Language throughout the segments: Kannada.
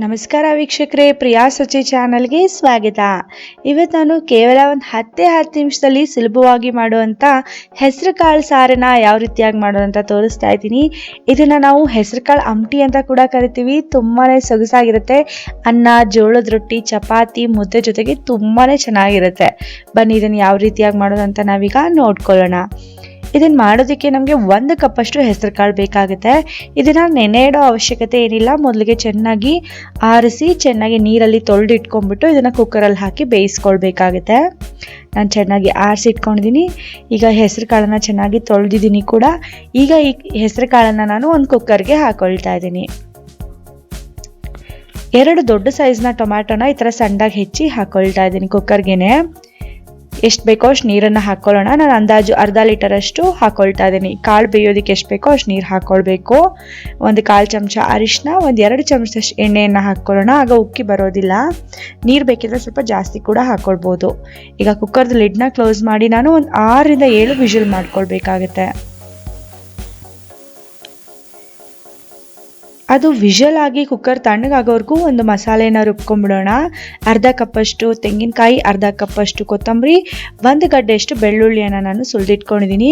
ನಮಸ್ಕಾರ ವೀಕ್ಷಕರೇ, ಪ್ರಿಯಾ ರುಚಿ ಚಾನಲ್ಗೆ ಸ್ವಾಗತ. ಇವತ್ತು ನಾನು ಕೇವಲ ಒಂದು 10 ನಿಮಿಷದಲ್ಲಿ ಸುಲಭವಾಗಿ ಮಾಡುವಂಥ ಹೆಸರು ಕಾಳು ಸಾರನ್ನ ಯಾವ ರೀತಿಯಾಗಿ ಮಾಡೋದಂತ ತೋರಿಸ್ತಾ ಇದ್ದೀನಿ. ಇದನ್ನು ನಾವು ಹೆಸರು ಕಾಳು ಆಮಟಿ ಅಂತ ಕೂಡ ಕರಿತೀವಿ. ತುಂಬಾ ಸೊಗಸಾಗಿರುತ್ತೆ. ಅನ್ನ, ಜೋಳದ ರೊಟ್ಟಿ, ಚಪಾತಿ, ಮುದ್ದೆ ಜೊತೆಗೆ ತುಂಬಾ ಚೆನ್ನಾಗಿರುತ್ತೆ. ಬನ್ನಿ ಇದನ್ನು ಯಾವ ರೀತಿಯಾಗಿ ಮಾಡೋದಂತ ನಾವೀಗ ನೋಡ್ಕೊಳ್ಳೋಣ. ಇದನ್ನು ಮಾಡೋದಕ್ಕೆ ನಮಗೆ 1 ಕಪ್ಪಷ್ಟು ಹೆಸರು ಕಾಳು ಬೇಕಾಗುತ್ತೆ. ಇದನ್ನು ನೆನೆ ಇಡೋ ಅವಶ್ಯಕತೆ ಏನಿಲ್ಲ. ಮೊದಲಿಗೆ ಚೆನ್ನಾಗಿ ಆರಿಸಿ ಚೆನ್ನಾಗಿ ನೀರಲ್ಲಿ ತೊಳೆದು ಇಟ್ಕೊಂಡ್ಬಿಟ್ಟು ಇದನ್ನು ಕುಕ್ಕರಲ್ಲಿ ಹಾಕಿ ಬೇಯಿಸ್ಕೊಳ್ಬೇಕಾಗುತ್ತೆ. ನಾನು ಚೆನ್ನಾಗಿ ಆರಿಸಿ ಇಟ್ಕೊಂಡಿದ್ದೀನಿ. ಈಗ ಹೆಸರು ಕಾಳನ್ನು ಚೆನ್ನಾಗಿ ತೊಳೆದಿದ್ದೀನಿ ಕೂಡ. ಈಗ ಈ ಹೆಸರು ಕಾಳನ್ನು ನಾನು ಒಂದು ಕುಕ್ಕರ್ಗೆ ಹಾಕೊಳ್ತಾ ಇದ್ದೀನಿ. 2 ದೊಡ್ಡ ಸೈಜ್ನ ಟೊಮ್ಯಾಟೊನ ಈ ಥರ ಸಣ್ಣದಾಗಿ ಹೆಚ್ಚಿ ಹಾಕೊಳ್ತಾ ಇದ್ದೀನಿ ಕುಕ್ಕರ್ಗೆನೆ. ಎಷ್ಟು ಬೇಕೋ ಅಷ್ಟು ನೀರನ್ನು ಹಾಕ್ಕೊಳ್ಳೋಣ. ನಾನು ಅಂದಾಜು ಅರ್ಧ ಲೀಟರಷ್ಟು ಹಾಕ್ಕೊಳ್ತಾ ಇದ್ದೀನಿ. ಕಾಳು ಬೇಯೋದಕ್ಕೆ ಎಷ್ಟು ಬೇಕೋ ಅಷ್ಟು ನೀರು ಹಾಕ್ಕೊಳ್ಬೇಕು. 1/4 ಚಮಚ ಅರಿಶಿನ, 2 ಚಮಚದಷ್ಟು ಎಣ್ಣೆಯನ್ನು ಹಾಕ್ಕೊಳ್ಳೋಣ. ಆಗ ಉಕ್ಕಿ ಬರೋದಿಲ್ಲ. ನೀರು ಬೇಕಿದ್ರೆ ಸ್ವಲ್ಪ ಜಾಸ್ತಿ ಕೂಡ ಹಾಕ್ಕೊಳ್ಬೋದು. ಈಗ ಕುಕ್ಕರ್ದು ಲಿಡ್ನ ಕ್ಲೋಸ್ ಮಾಡಿ ನಾನು ಒಂದು 6 ರಿಂದ 7 ವಿಷಲ್ ಮಾಡ್ಕೊಳ್ಬೇಕಾಗುತ್ತೆ. ಅದು ವಿಷಲ್ ಆಗಿ ಕುಕ್ಕರ್ ತಣ್ಣಗಾಗೋವರೆಗೂ ಒಂದು ಮಸಾಲೆನ ರುಬ್ಕೊಂಡ್ಬಿಡೋಣ. ಅರ್ಧ ಕಪ್ಪಷ್ಟು ತೆಂಗಿನಕಾಯಿ, ಅರ್ಧ ಕಪ್ಪಷ್ಟು ಕೊತ್ತಂಬರಿ, 1 ಗಡ್ಡೆಯಷ್ಟು ಬೆಳ್ಳುಳ್ಳಿಯನ್ನು ನಾನು ಸುಲಿದಿಟ್ಕೊಂಡಿದ್ದೀನಿ.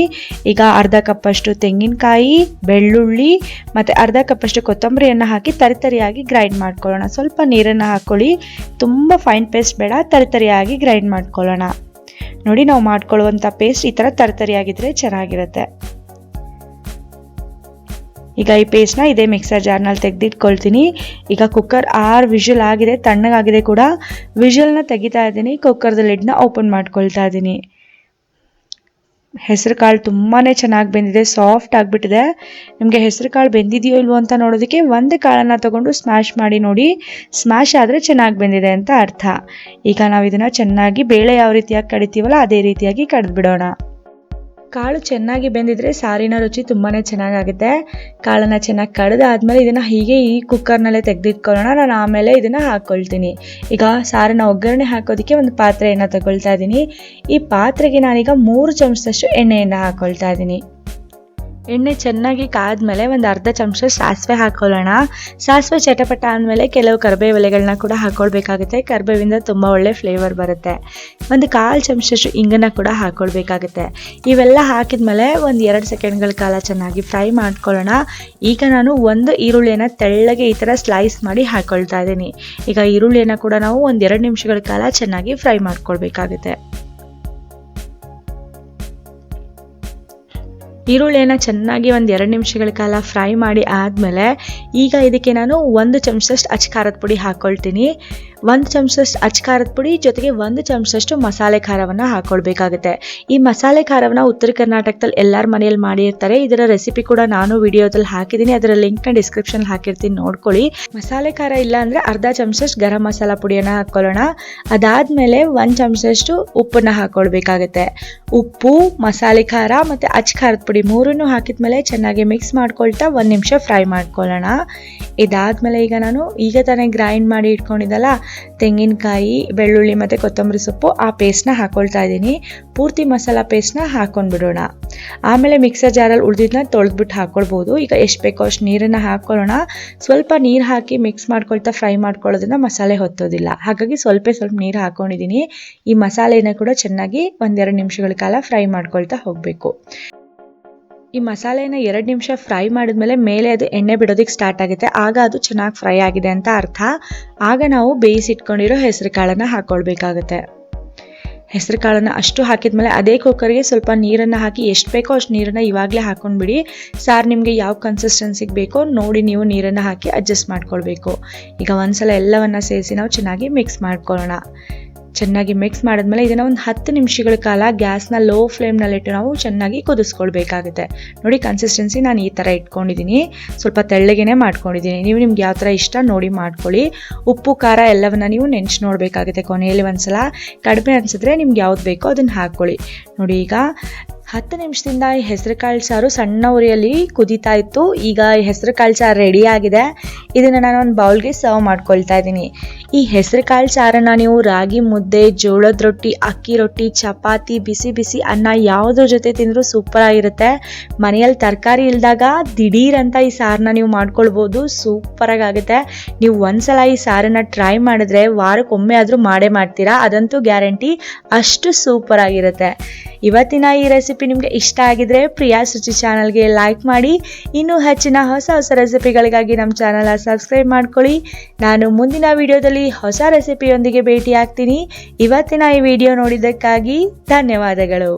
ಈಗ ಅರ್ಧ ಕಪ್ಪಷ್ಟು ತೆಂಗಿನಕಾಯಿ, ಬೆಳ್ಳುಳ್ಳಿ ಮತ್ತು ಅರ್ಧ ಕಪ್ಪಷ್ಟು ಕೊತ್ತಂಬರಿಯನ್ನು ಹಾಕಿ ತರಿತರಿಯಾಗಿ ಗ್ರೈಂಡ್ ಮಾಡ್ಕೊಳ್ಳೋಣ. ಸ್ವಲ್ಪ ನೀರನ್ನು ಹಾಕ್ಕೊಳ್ಳಿ. ತುಂಬ ಫೈನ್ ಪೇಸ್ಟ್ ಬೇಡ, ತರಿತರಿಯಾಗಿ ಗ್ರೈಂಡ್ ಮಾಡ್ಕೊಳ್ಳೋಣ. ನೋಡಿ, ನಾವು ಮಾಡ್ಕೊಳ್ಳುವಂಥ ಪೇಸ್ಟ್ ಈ ಥರ ತರಿತರಿಯಾಗಿದ್ದರೆ ಚೆನ್ನಾಗಿರುತ್ತೆ. ಈಗ ಈ ಪೇಸ್ಟ್ನ ಇದೇ ಮಿಕ್ಸರ್ ಜಾರ್ನಲ್ಲಿ ತೆಗೆದಿಟ್ಕೊಳ್ತೀನಿ. ಈಗ ಕುಕ್ಕರ್ 6 ವಿಷಲ್ ಆಗಿದೆ, ತಣ್ಣಗಾಗಿದೆ ಕೂಡ. ವಿಷಲ್ನ ತೆಗಿತಾ ಇದ್ದೀನಿ. ಕುಕ್ಕರ್ದ ಲಿಡ್ನ ಓಪನ್ ಮಾಡ್ಕೊಳ್ತಾ ಇದ್ದೀನಿ. ಹೆಸರು ಕಾಳು ತುಂಬಾ ಚೆನ್ನಾಗಿ ಬೆಂದಿದೆ, ಸಾಫ್ಟ್ ಆಗಿಬಿಟ್ಟಿದೆ. ನಿಮಗೆ ಹೆಸರು ಕಾಳು ಬೆಂದಿದೆಯೋ ಇಲ್ವೋ ಅಂತ ನೋಡೋದಕ್ಕೆ 1 ಕಾಳನ್ನು ತಗೊಂಡು ಸ್ಮ್ಯಾಶ್ ಮಾಡಿ ನೋಡಿ. ಸ್ಮ್ಯಾಶ್ ಆದರೆ ಚೆನ್ನಾಗಿ ಬೆಂದಿದೆ ಅಂತ ಅರ್ಥ. ಈಗ ನಾವು ಇದನ್ನು ಚೆನ್ನಾಗಿ ಬೇಳೆ ಯಾವ ರೀತಿಯಾಗಿ ಕಡಿತೀವಲ್ಲ ಅದೇ ರೀತಿಯಾಗಿ ಕಡಿದ್ಬಿಡೋಣ. ಕಾಳು ಚೆನ್ನಾಗಿ ಬೆಂದಿದ್ರೆ ಸಾರಿನ ರುಚಿ ತುಂಬಾ ಚೆನ್ನಾಗಾಗುತ್ತೆ. ಕಾಳನ್ನು ಚೆನ್ನಾಗಿ ಕಡಿದಾದ್ಮೇಲೆ ಇದನ್ನು ಹೀಗೆ ಈ ಕುಕ್ಕರ್ನಲ್ಲೇ ತೆಗೆದಿಟ್ಕೊಳ್ಳೋಣ. ನಾನು ಆಮೇಲೆ ಇದನ್ನು ಹಾಕ್ಕೊಳ್ತೀನಿ. ಈಗ ಸಾರನ್ನ ಒಗ್ಗರಣೆ ಹಾಕೋದಕ್ಕೆ ಒಂದು ಪಾತ್ರೆಯನ್ನು ತಗೊಳ್ತಾ ಇದ್ದೀನಿ. ಈ ಪಾತ್ರೆಗೆ ನಾನೀಗ 3 ಚಮಚದಷ್ಟು ಎಣ್ಣೆಯನ್ನು ಹಾಕ್ಕೊಳ್ತಾ ಇದ್ದೀನಿ. ಎಣ್ಣೆ ಚೆನ್ನಾಗಿ ಕಾದ್ಮೇಲೆ ಒಂದು ಅರ್ಧ ಚಮಚ ಸಾಸಿವೆ ಹಾಕ್ಕೊಳ್ಳೋಣ. ಸಾಸಿವೆ ಚಟಪಟ ಆದಮೇಲೆ ಕೆಲವು ಕರಿಬೇವು ಎಲೆಗಳನ್ನ ಕೂಡ ಹಾಕ್ಕೊಳ್ಬೇಕಾಗುತ್ತೆ. ಕರಿಬೇವಿಂದ ತುಂಬ ಒಳ್ಳೆ ಫ್ಲೇವರ್ ಬರುತ್ತೆ. 1/4 ಚಮಚದಷ್ಟು ಇಂಗನ್ನು ಕೂಡ ಹಾಕ್ಕೊಳ್ಬೇಕಾಗುತ್ತೆ. ಇವೆಲ್ಲ ಹಾಕಿದ್ಮೇಲೆ ಒಂದು 2 ಸೆಕೆಂಡ್ಗಳ ಕಾಲ ಚೆನ್ನಾಗಿ ಫ್ರೈ ಮಾಡ್ಕೊಳ್ಳೋಣ. ಈಗ ನಾನು 1 ಈರುಳ್ಳಿಯನ್ನು ತೆಳ್ಳಗೆ ಈ ಥರ ಸ್ಲೈಸ್ ಮಾಡಿ ಹಾಕ್ಕೊಳ್ತಾ ಇದ್ದೀನಿ. ಈಗ ಈರುಳ್ಳಿಯನ್ನು ಕೂಡ ನಾವು ಒಂದು 2 ನಿಮಿಷಗಳ ಕಾಲ ಚೆನ್ನಾಗಿ ಫ್ರೈ ಮಾಡ್ಕೊಳ್ಬೇಕಾಗುತ್ತೆ. ಈರುಳ್ಳಿಯನ್ನು ಚೆನ್ನಾಗಿ ಒಂದು 2 ನಿಮಿಷಗಳ ಕಾಲ ಫ್ರೈ ಮಾಡಿ ಆದಮೇಲೆ ಈಗ ಇದಕ್ಕೆ ನಾನು 1 ಚಮಚದಷ್ಟು ಅಚ್ಚ ಪುಡಿ ಹಾಕ್ಕೊಳ್ತೀನಿ. 1 ಚಮಚದಷ್ಟು ಅಚ್ಚ ಪುಡಿ ಜೊತೆಗೆ 1 ಚಮಚದಷ್ಟು ಮಸಾಲೆ ಖಾರವನ್ನು ಹಾಕ್ಕೊಳ್ಬೇಕಾಗುತ್ತೆ. ಈ ಮಸಾಲೆ ಖಾರವನ್ನು ಉತ್ತರ ಕರ್ನಾಟಕದಲ್ಲಿ ಎಲ್ಲರ ಮನೆಯಲ್ಲಿ ಮಾಡಿರ್ತಾರೆ. ಇದರ ರೆಸಿಪಿ ಕೂಡ ನಾನು ವಿಡಿಯೋದಲ್ಲಿ ಹಾಕಿದ್ದೀನಿ. ಅದರ ಲಿಂಕ್ನ ಡಿಸ್ಕ್ರಿಪ್ಷನ್ ಹಾಕಿರ್ತೀನಿ, ನೋಡ್ಕೊಳ್ಳಿ. ಮಸಾಲೆ ಖಾರ ಇಲ್ಲ ಅಂದರೆ ಅರ್ಧ ಚಮಚದಷ್ಟು ಗರಂ ಮಸಾಲ ಪುಡಿಯನ್ನು ಹಾಕ್ಕೊಳ್ಳೋಣ. ಅದಾದಮೇಲೆ 1 ಚಮಚದಷ್ಟು ಉಪ್ಪನ್ನು ಹಾಕ್ಕೊಳ್ಬೇಕಾಗುತ್ತೆ. ಉಪ್ಪು, ಮಸಾಲೆ ಖಾರ ಮತ್ತು ಅಚ್ಚ ಖಾರದ ಪುಡಿ 3 ಹಾಕಿದ್ಮೇಲೆ ಚೆನ್ನಾಗಿ ಮಿಕ್ಸ್ ಮಾಡ್ಕೊಳ್ತಾ 1 ನಿಮಿಷ ಫ್ರೈ ಮಾಡ್ಕೊಳ್ಳೋಣ. ಇದಾದಮೇಲೆ ಈಗ ತಾನೇ ಗ್ರೈಂಡ್ ಮಾಡಿ ಇಟ್ಕೊಂಡಿದ್ದಲ್ಲ ತೆಂಗಿನಕಾಯಿ, ಬೆಳ್ಳುಳ್ಳಿ ಮತ್ತು ಕೊತ್ತಂಬರಿ ಸೊಪ್ಪು, ಆ ಪೇಸ್ಟ್ನ ಹಾಕ್ಕೊಳ್ತಾ ಇದ್ದೀನಿ. ಪೂರ್ತಿ ಮಸಾಲ ಪೇಸ್ಟ್ನ ಹಾಕ್ಕೊಂಡ್ಬಿಡೋಣ. ಆಮೇಲೆ ಮಿಕ್ಸರ್ ಜಾರಲ್ಲಿ ಉಳಿದಿದ್ದನ್ನ ತೊಳೆದ್ಬಿಟ್ಟು ಹಾಕ್ಕೊಳ್ಬೋದು. ಈಗ ಎಷ್ಟು ಬೇಕೋ ಅಷ್ಟು ನೀರನ್ನು ಹಾಕ್ಕೊಳ್ಳೋಣ. ಸ್ವಲ್ಪ ನೀರು ಹಾಕಿ ಮಿಕ್ಸ್ ಮಾಡ್ಕೊಳ್ತಾ ಫ್ರೈ ಮಾಡ್ಕೊಳ್ಳೋದ್ರಿಂದ ಮಸಾಲೆ ಹೊತ್ತೋದಿಲ್ಲ. ಹಾಗಾಗಿ ಸ್ವಲ್ಪ ನೀರು ಹಾಕ್ಕೊಂಡಿದ್ದೀನಿ. ಈ ಮಸಾಲೆನ ಕೂಡ ಚೆನ್ನಾಗಿ 1-2 ನಿಮಿಷಗಳ ಕಾಲ ಫ್ರೈ ಮಾಡ್ಕೊಳ್ತಾ ಹೋಗಬೇಕು. ಈ ಮಸಾಲೆನ 2 ನಿಮಿಷ ಫ್ರೈ ಮಾಡಿದ್ಮೇಲೆ ಮೇಲೆ ಅದು ಎಣ್ಣೆ ಬಿಡೋದಕ್ಕೆ ಸ್ಟಾರ್ಟ್ ಆಗುತ್ತೆ. ಆಗ ಅದು ಚೆನ್ನಾಗಿ ಫ್ರೈ ಆಗಿದೆ ಅಂತ ಅರ್ಥ. ಆಗ ನಾವು ಬೇಯಿಸಿಟ್ಕೊಂಡಿರೋ ಹೆಸರು ಕಾಳನ್ನು ಹಾಕ್ಕೊಳ್ಬೇಕಾಗುತ್ತೆ. ಹೆಸರು ಕಾಳನ್ನು ಅಷ್ಟು ಹಾಕಿದ್ಮೇಲೆ ಅದೇ ಕುಕ್ಕರ್ಗೆ ಸ್ವಲ್ಪ ನೀರನ್ನು ಹಾಕಿ ಎಷ್ಟು ಬೇಕೋ ಅಷ್ಟು ನೀರನ್ನು ಇವಾಗಲೇ ಹಾಕ್ಕೊಂಡ್ಬಿಡಿ. ಸಾರು ನಿಮಗೆ ಯಾವ ಕನ್ಸಿಸ್ಟೆನ್ಸಿಗೆ ಬೇಕೋ ನೋಡಿ ನೀವು ನೀರನ್ನು ಹಾಕಿ ಅಡ್ಜಸ್ಟ್ ಮಾಡ್ಕೊಳ್ಬೇಕು. ಈಗ ಒಂದ್ಸಲ ಎಲ್ಲವನ್ನು ಸೇರಿಸಿ ನಾವು ಚೆನ್ನಾಗಿ ಮಿಕ್ಸ್ ಮಾಡ್ಕೊಳ್ಳೋಣ. ಚೆನ್ನಾಗಿ ಮಿಕ್ಸ್ ಮಾಡಿದ್ಮೇಲೆ ಇದನ್ನು ಒಂದು 10 ನಿಮಿಷಗಳ ಕಾಲ ಗ್ಯಾಸ್ನ ಲೋ ಫ್ಲೇಮ್ನಲ್ಲಿಟ್ಟು ನಾವು ಚೆನ್ನಾಗಿ ಕುದಿಸ್ಕೊಳ್ಬೇಕಾಗುತ್ತೆ. ನೋಡಿ, ಕನ್ಸಿಸ್ಟೆನ್ಸಿ ನಾನು ಈ ಥರ ಇಟ್ಕೊಂಡಿದ್ದೀನಿ. ಸ್ವಲ್ಪ ತೆಳ್ಳಗೆನೇ ಮಾಡ್ಕೊಂಡಿದ್ದೀನಿ. ನಿಮ್ಗೆ ಯಾವ ಥರ ಇಷ್ಟ ನೋಡಿ ಮಾಡ್ಕೊಳ್ಳಿ. ಉಪ್ಪು, ಖಾರ ಎಲ್ಲವನ್ನ ನೀವು ನೆನೆಸಿ ನೋಡಬೇಕಾಗುತ್ತೆ. ಕೊನೆಯಲ್ಲಿ ಒಂದ್ಸಲ ಕಡಿಮೆ ಅನಿಸಿದ್ರೆ ನಿಮ್ಗೆ ಯಾವ್ದು ಬೇಕೋ ಅದನ್ನು ಹಾಕ್ಕೊಳ್ಳಿ. ನೋಡಿ ಈಗ 10 ನಿಮಿಷದಿಂದ ಈ ಹೆಸರು ಕಾಳು ಸಾರು ಸಣ್ಣ ಉರಿಯಲ್ಲಿ ಕುದೀತಾ ಇತ್ತು. ಈಗ ಈ ಹೆಸರು ಕಾಳು ಸಾರು ರೆಡಿ ಆಗಿದೆ. ಇದನ್ನು ನಾನು ಒಂದು ಬೌಲ್ಗೆ ಸರ್ವ್ ಮಾಡ್ಕೊಳ್ತಾ ಇದ್ದೀನಿ. ಈ ಹೆಸರು ಕಾಳು ಸಾರನ್ನು ನೀವು ರಾಗಿ ಮುದ್ದೆ, ಜೋಳದ ರೊಟ್ಟಿ, ಅಕ್ಕಿ ರೊಟ್ಟಿ, ಚಪಾತಿ, ಬಿಸಿ ಬಿಸಿ ಅನ್ನ ಯಾವುದ್ರ ಜೊತೆ ತಿಂದರೂ ಸೂಪರ್ ಆಗಿರುತ್ತೆ. ಮನೆಯಲ್ಲಿ ತರಕಾರಿ ಇಲ್ದಾಗ ದಿಢೀರ್ ಅಂತ ಈ ಸಾರನ್ನ ನೀವು ಮಾಡ್ಕೊಳ್ಬೋದು. ಸೂಪರಾಗಿ ಆಗುತ್ತೆ. ನೀವು ಒಂದ್ಸಲ ಈ ಸಾರನ್ನ ಟ್ರೈ ಮಾಡಿದ್ರೆ ವಾರಕ್ಕೊಮ್ಮೆ ಆದರೂ ಮಾಡೇ ಮಾಡ್ತೀರಾ, ಅದಂತೂ ಗ್ಯಾರಂಟಿ. ಅಷ್ಟು ಸೂಪರ್ ಆಗಿರುತ್ತೆ. ಇವತ್ತಿನ ಈ ರೆಸಿಪಿ ನಿಮಗೆ ಇಷ್ಟ ಆಗಿದ್ರೆ ಪ್ರಿಯಾ ರುಚಿ ಚಾನಲ್ಗೆ ಲೈಕ್ ಮಾಡಿ. ಇನ್ನೂ ಹೆಚ್ಚಿನ ಹೊಸ ರೆಸಿಪಿಗಳಿಗಾಗಿ ನಮ್ಮ ಚಾನಲ್ನ ಸಬ್ಸ್ಕ್ರೈಬ್ ಮಾಡ್ಕೊಳ್ಳಿ. ನಾನು ಮುಂದಿನ ವಿಡಿಯೋದಲ್ಲಿ ಹೊಸ ರೆಸಿಪಿಯೊಂದಿಗೆ ಭೇಟಿ ಆಗ್ತೀನಿ. ಇವತ್ತಿನ ಈ ವಿಡಿಯೋ ನೋಡಿದ್ದಕ್ಕಾಗಿ ಧನ್ಯವಾದಗಳು.